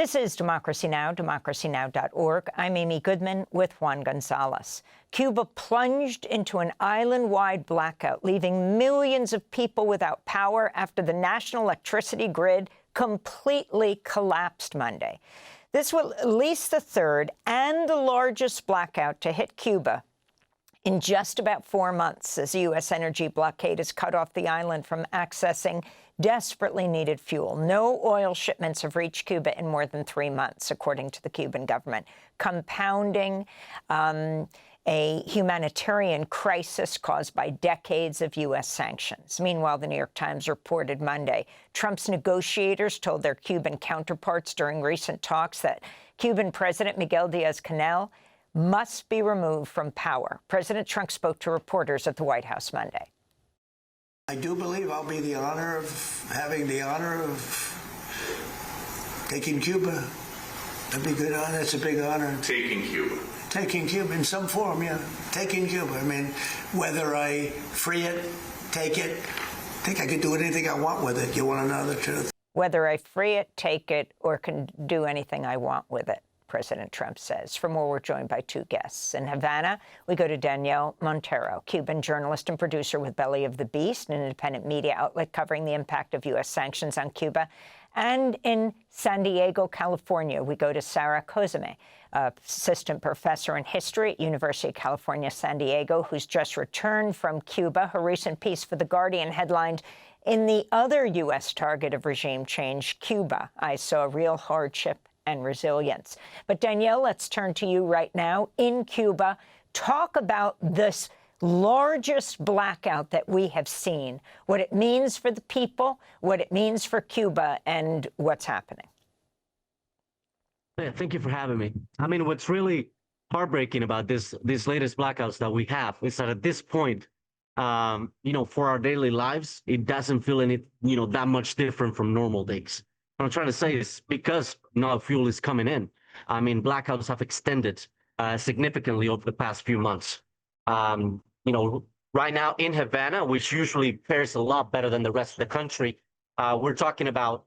This is Democracy Now!, democracynow.org. I'm Amy Goodman with Juan Gonzalez. Cuba plunged into an island-wide blackout, leaving millions of people without power after the national electricity grid completely collapsed Monday. This was at least the third and the largest blackout to hit Cuba in just about 4 months, as the U.S. energy blockade has cut off the island from accessing desperately needed fuel. No oil shipments have reached Cuba in more than 3 months, according to the Cuban government, compounding a humanitarian crisis caused by decades of U.S. sanctions. Meanwhile, the New York Times reported Monday, Trump's negotiators told their Cuban counterparts during recent talks that Cuban President Miguel Diaz-Canel must be removed from power. President Trump spoke to reporters at the White House Monday. I do believe I'll be having the honor of taking Cuba. That'd be good honor. It's a big honor. Taking Cuba. Taking Cuba in some form, yeah. Taking Cuba. I mean, whether I free it, take it, I think I could do anything I want with it. You want to know the truth? Whether I free it, take it, or can do anything I want with it, President Trump says. For more, we're joined by two guests. In Havana, we go to Daniel Montero, Cuban journalist and producer with Belly of the Beast, an independent media outlet covering the impact of U.S. sanctions on Cuba. And in San Diego, California, we go to Sara Kozameh, assistant professor in history at University of California, San Diego, who's just returned from Cuba. Her recent piece for The Guardian headlined, "In the other U.S. target of regime change, Cuba, I saw real hardship and resilience." But Danielle, let's turn to you right now in Cuba. Talk about this largest blackout that we have seen, what it means for the people, what it means for Cuba, and what's happening. Yeah, thank you for having me. I mean, what's really heartbreaking about these latest blackouts that we have is that at this point, for our daily lives, it doesn't feel any, that much different from normal days. What I'm trying to say is because no fuel is coming in, I mean, blackouts have extended significantly over the past few months. Right now in Havana, which usually fares a lot better than the rest of the country, we're talking about,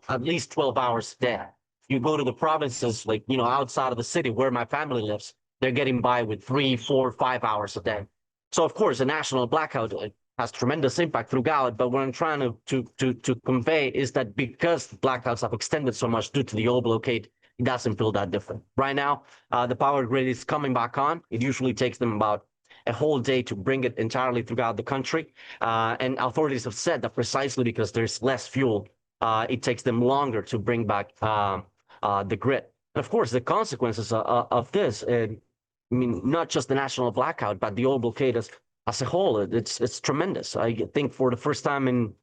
at least 12 hours a day. You go to the provinces, like, outside of the city where my family lives, they're getting by with 3, 4, 5 hours a day. So, of course, a national blackout has tremendous impact throughout, but what I'm trying to convey is that because blackouts have extended so much due to the oil blockade, it doesn't feel that different. Right now, the power grid is coming back on. It usually takes them about a whole day to bring it entirely throughout the country. And authorities have said that precisely because there's less fuel, it takes them longer to bring back the grid. And of course, the consequences of this, not just the national blackout, but the oil blockade as a whole, it's tremendous. I think for the first time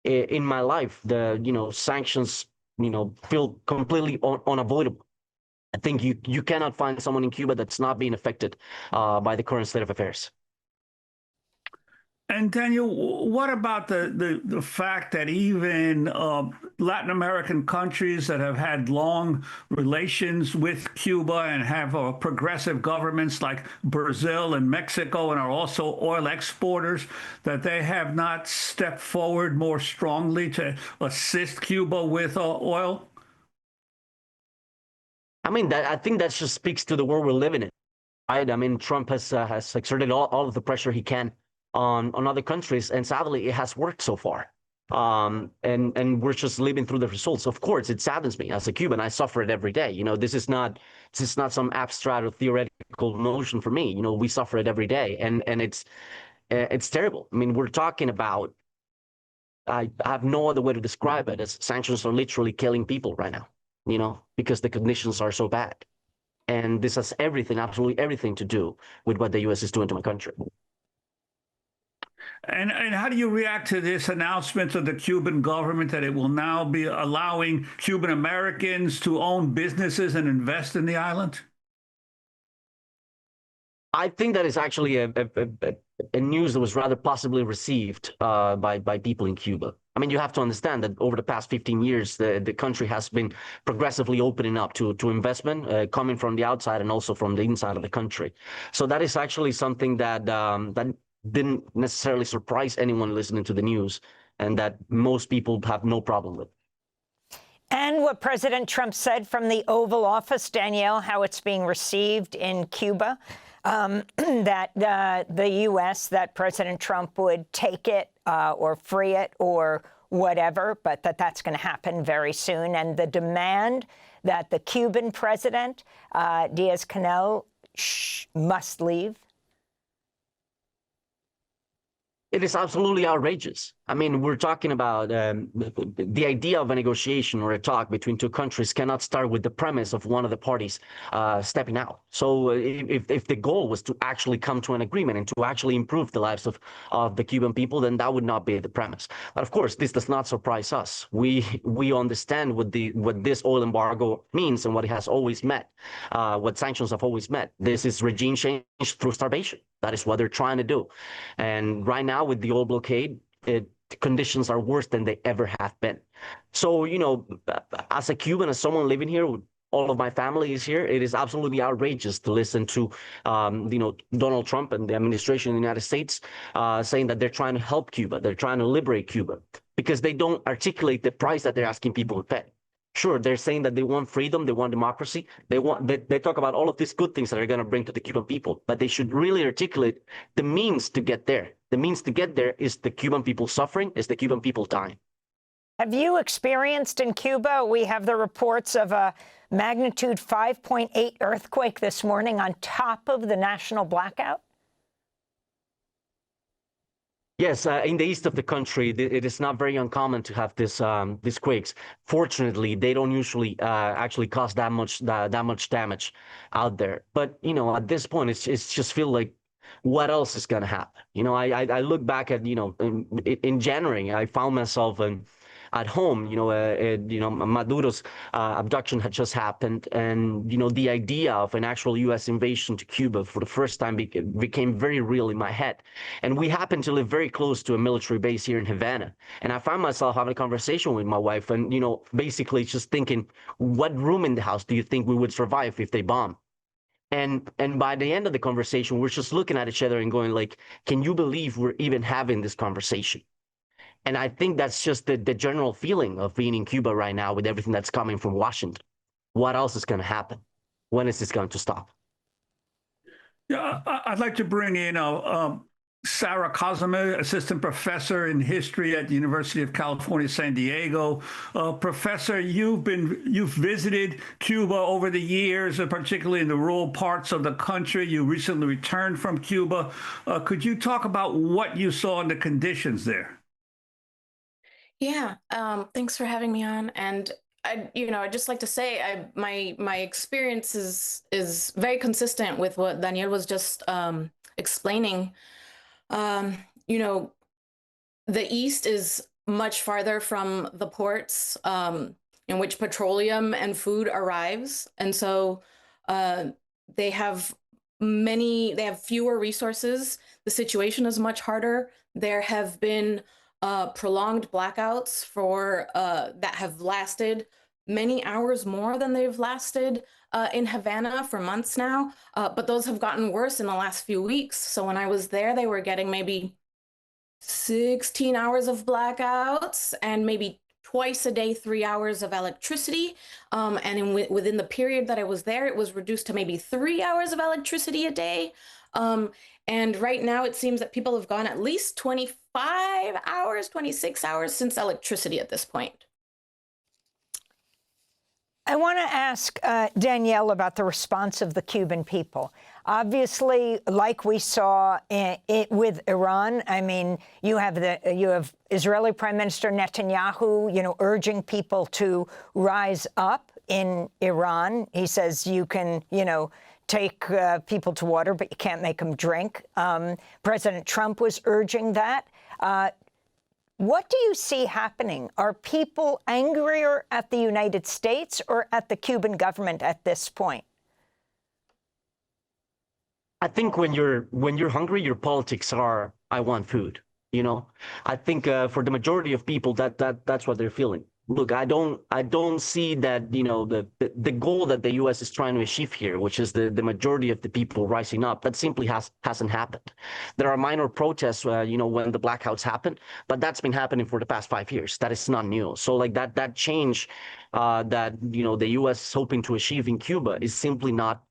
in my life, the sanctions feel completely unavoidable. I think you cannot find someone in Cuba that's not being affected by the current state of affairs. And Daniel, what about the fact that even Latin American countries that have had long relations with Cuba and have progressive governments like Brazil and Mexico and are also oil exporters, that they have not stepped forward more strongly to assist Cuba with oil? I mean, I think that just speaks to the world we're living in, right? I mean, Trump has exerted all of the pressure he can on other countries, and sadly, it has worked so far. And we're just living through the results. Of course, it saddens me as a Cuban. I suffer it every day. This is not some abstract or theoretical notion for me. We suffer it every day, and it's terrible. I mean, we're talking about. I have no other way to describe it. As sanctions are literally killing people right now. Because the conditions are so bad. And this has everything, absolutely everything to do with what the U.S. is doing to my country. And how do you react to this announcement of the Cuban government that it will now be allowing Cuban Americans to own businesses and invest in the island? I think that is actually a news that was rather possibly received by people in Cuba. I mean, you have to understand that over the past 15 years, the country has been progressively opening up to investment coming from the outside and also from the inside of the country. So that is actually something that that didn't necessarily surprise anyone listening to the news, and that most people have no problem with. And what President Trump said from the Oval Office, Danielle, how it's being received in Cuba, that the U.S., that President Trump would take it or free it or whatever, but that's going to happen very soon. And the demand that the Cuban president, Diaz-Canel, must leave. It is absolutely outrageous. I mean, we're talking about the idea of a negotiation or a talk between two countries cannot start with the premise of one of the parties stepping out. So if the goal was to actually come to an agreement and to actually improve the lives of the Cuban people, then that would not be the premise. But of course, this does not surprise us. We understand what this oil embargo means and what it has always met, what sanctions have always met. This is regime change through starvation. That is what they're trying to do. And right now with the oil blockade, conditions are worse than they ever have been. So, you know, as a Cuban, as someone living here, all of my family is here, it is absolutely outrageous to listen to, you know, Donald Trump and the administration in the United States saying that they're trying to help Cuba, they're trying to liberate Cuba, because they don't articulate the price that they're asking people to pay. Sure, they're saying that they want freedom, they want democracy, they talk about all of these good things that are going to bring to the Cuban people, but they should really articulate the means to get there. The means to get there is the Cuban people suffering, is the Cuban people dying. Have you experienced in Cuba? We have the reports of a magnitude 5.8 earthquake this morning on top of the national blackout. Yes, in the east of the country, it is not very uncommon to have these quakes. Fortunately, they don't usually actually cause that much damage out there. But you know, at this point, it's just feel like, what else is going to happen? You know, I look back at, you know, in January, I found myself at home. You know, Maduro's abduction had just happened, and you know, the idea of an actual U.S. invasion to Cuba for the first time became very real in my head. And we happen to live very close to a military base here in Havana, and I found myself having a conversation with my wife, and you know, basically just thinking, what room in the house do you think we would survive if they bomb? And by the end of the conversation, we're just looking at each other and going like, can you believe we're even having this conversation? And I think that's just the general feeling of being in Cuba right now with everything that's coming from Washington. What else is going to happen? When is this going to stop? Yeah, I'd like to bring in Sara Kozameh, assistant professor in history at the University of California, San Diego. Professor, you've visited Cuba over the years, particularly in the rural parts of the country. You recently returned from Cuba. Could you talk about what you saw in the conditions there? Yeah, thanks for having me on. And I'd just like to say, my experience is very consistent with what Daniel was just explaining. You know, the East is much farther from the ports in which petroleum and food arrives. And so they have fewer resources. The situation is much harder. There have been prolonged blackouts that have lasted many hours more than they've lasted in Havana for months now, but those have gotten worse in the last few weeks. So when I was there, they were getting maybe 16 hours of blackouts and maybe twice a day, 3 hours of electricity. And within the period that I was there, it was reduced to maybe 3 hours of electricity a day. And right now it seems that people have gone at least 25 hours, 26 hours since electricity at this point. I want to ask Danielle about the response of the Cuban people. Obviously, like we saw with Iran, I mean, you have Israeli Prime Minister Netanyahu, you know, urging people to rise up in Iran. He says you can, you know, take people to water, but you can't make them drink. President Trump was urging that. What do you see happening? Are people angrier at the United States or at the Cuban government at this point? I think when you're hungry, your politics are, I want food. You know, I think for the majority of people, that's what they're feeling. look, I don't see that, the goal that the U.S. is trying to achieve here, which is the majority of the people rising up, that simply hasn't happened. There are minor protests, when the blackouts happen, but that's been happening for the past 5 years. That is not new. So like that change that, the U.S. is hoping to achieve in Cuba is simply not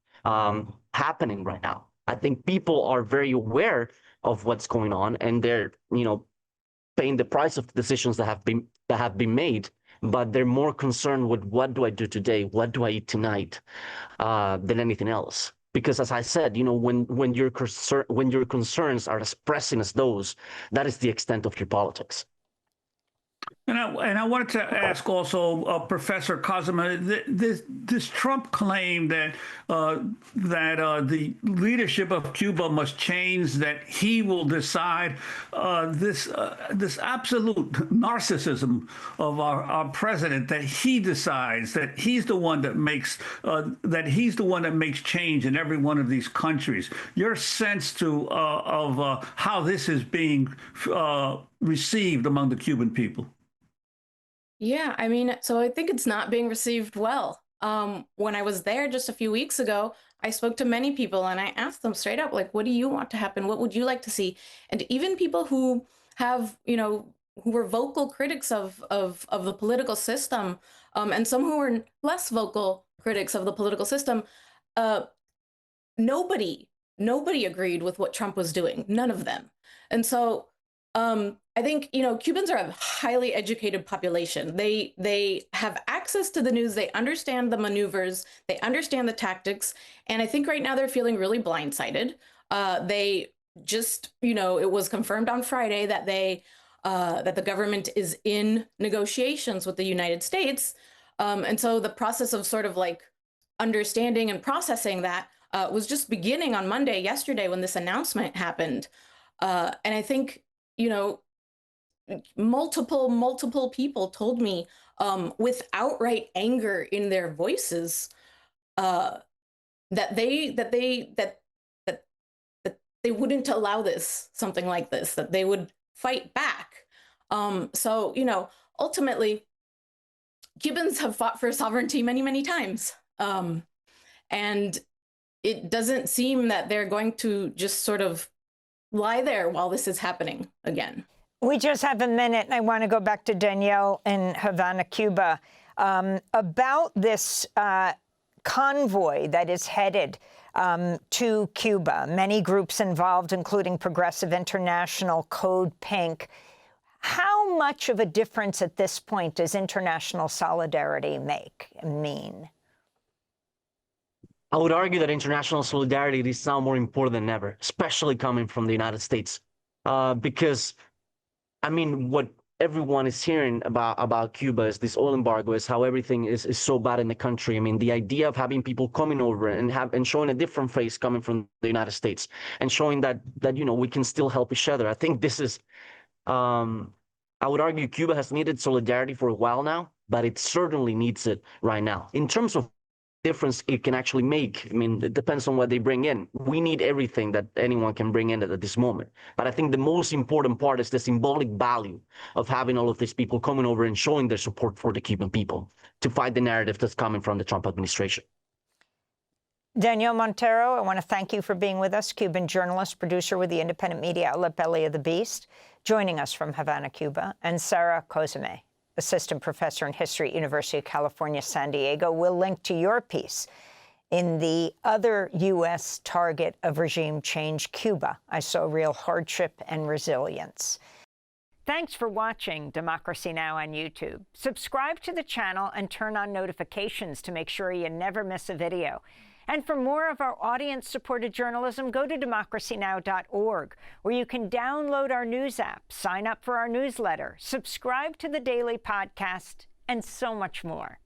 happening right now. I think people are very aware of what's going on, and they're, paying the price of the decisions that have been made, but they're more concerned with what do I do today, what do I eat tonight, than anything else. Because as I said, when your concerns are as pressing as those, that is the extent of your politics. And I wanted to ask also, Professor Kozameh, this Trump claim that the leadership of Cuba must change, that he will decide, this absolute narcissism of our president, that he decides, that he's the one that makes change in every one of these countries. Your sense of how this is being received among the Cuban people? Yeah, I mean, so I think it's not being received well. When I was there just a few weeks ago, I spoke to many people and I asked them straight up, like, what do you want to happen? What would you like to see? And even people who have, who were vocal critics of the political system, and some who were less vocal critics of the political system, nobody agreed with what Trump was doing. None of them. And so I think, Cubans are a highly educated population. They have access to the news. They understand the maneuvers. They understand the tactics. And I think right now they're feeling really blindsided. They just, it was confirmed on Friday that that the government is in negotiations with the United States. And so the process of sort of like understanding and processing that was just beginning on Monday, yesterday, when this announcement happened. And I think, multiple people told me with outright anger in their voices that they wouldn't allow something like this, that they would fight back. So, ultimately, Cubans have fought for sovereignty many times. And it doesn't seem that they're going to just sort of lie there while this is happening again. We just have a minute, and I want to go back to Danielle in Havana, Cuba, about this convoy that is headed to Cuba. Many groups involved, including Progressive International, Code Pink. How much of a difference at this point does international solidarity mean? I would argue that international solidarity is now more important than ever, especially coming from the United States, because I mean, what everyone is hearing about Cuba is this oil embargo, is how everything is so bad in the country. I mean, the idea of having people coming over and showing a different face coming from the United States and showing that we can still help each other. I think this is, I would argue Cuba has needed solidarity for a while now, but it certainly needs it right now. In terms of difference it can actually make, I mean, it depends on what they bring in. We need everything that anyone can bring in at this moment. But I think the most important part is the symbolic value of having all of these people coming over and showing their support for the Cuban people to fight the narrative that's coming from the Trump administration. Daniel Montero, I want to thank you for being with us, Cuban journalist, producer with the independent media outlet Belly of the Beast, joining us from Havana, Cuba, and Sara Kozameh, assistant professor in history at University of California, San Diego. We'll link to your piece in the other U.S. target of regime change, Cuba. I saw real hardship and resilience. Thanks for watching Democracy Now! On YouTube. Subscribe to the channel and turn on notifications to make sure you never miss a video. And for more of our audience-supported journalism, go to democracynow.org, where you can download our news app, sign up for our newsletter, subscribe to the daily podcast, and so much more.